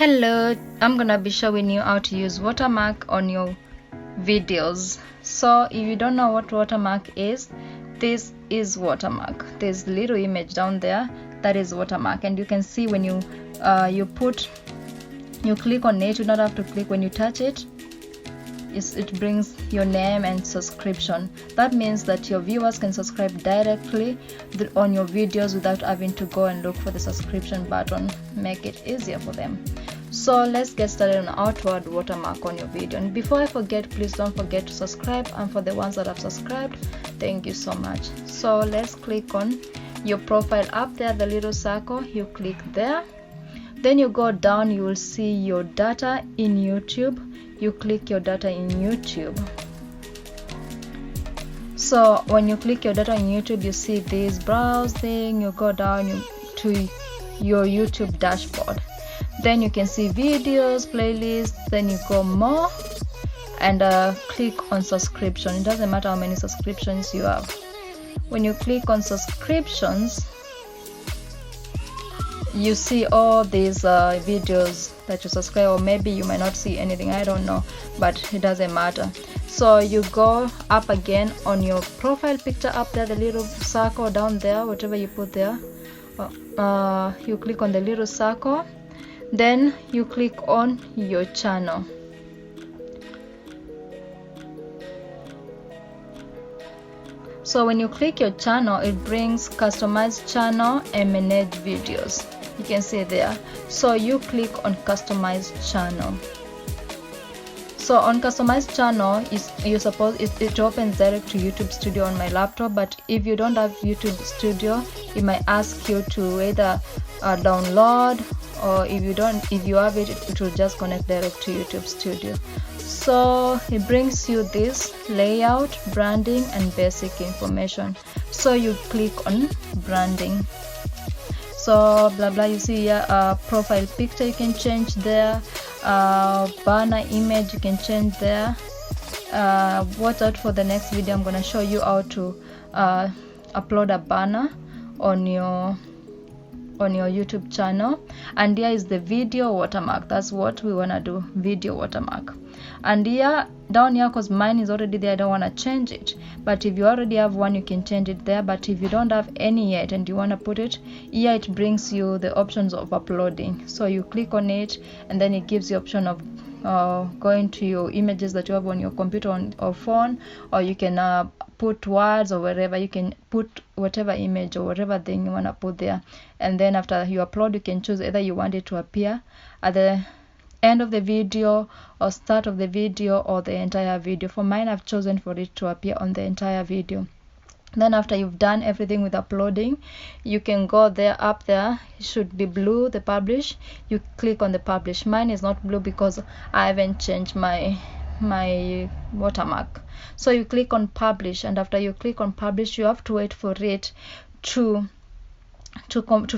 Hello, I'm gonna be showing you how to use watermark on your videos. So if you don't know what watermark is, this is watermark. There's a little image down there that is watermark, and you can see when you click on it, you don't have to click. When you touch it, it brings your name and subscription. That means that your viewers can subscribe directly on your videos without having to go and look for the subscription button. Make it easier for them. So let's get started on how to add watermark on your video. And before I forget, please don't forget to subscribe, and for the ones that have subscribed, thank you so much. So let's click on your profile up there, the little circle. You click there, then you go down, you will see your data in YouTube. You click your data in YouTube. So when you click your data in YouTube, you see this browse thing. You go down to your YouTube dashboard, then you can see videos, playlists, then you go more and click on subscription. It doesn't matter how many subscriptions you have. When you click on subscriptions, you see all these videos that you subscribe, or maybe you might not see anything, I don't know, but it doesn't matter. So you go up again on your profile picture up there, the little circle down there, whatever you put there, you click on the little circle, then you click on your channel. So when you click your channel, it brings customize channel and manage videos. You can see there. So you click on customize channel. So on customize channel, it opens direct to YouTube Studio on my laptop, but if you don't have YouTube Studio, it might ask you to either download, or if you have it, it will just connect direct to YouTube Studio. So it brings you this layout, branding, and basic information. So you click on branding. So blah blah, you see here, profile picture you can change there, banner image you can change there. Watch out for the next video. I'm gonna show you how to upload a banner on your YouTube channel. And here is the video watermark. That's what we want to do, video watermark. And here down here, because mine is already there, I don't want to change it, but if you already have one, you can change it there. But if you don't have any yet and you want to put it here, it brings you the options of uploading. So you click on it, and then it gives you option of going to your images that you have on your computer or phone, or you can put words or wherever. You can put whatever image or whatever thing you want to put there, and then after you upload, you can choose either you want it to appear at the end of the video or start of the video or the entire video. For mine, I've chosen for it to appear on the entire video. Then after you've done everything with uploading, you can go there, up there, it should be blue, the publish. You click on the publish. Mine is not blue because I haven't changed my watermark. So you click on publish, and after you click on publish, you have to wait for it to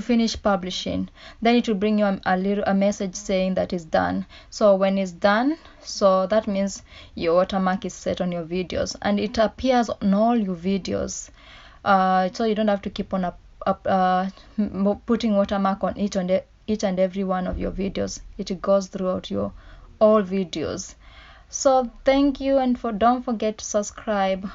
finish publishing. Then it will bring you a message saying that it's done. So when it's done, so that means your watermark is set on your videos, and it appears on all your videos. So you don't have to keep on putting watermark on each and every one of your videos. It goes throughout your all videos. So thank you, and don't forget to subscribe.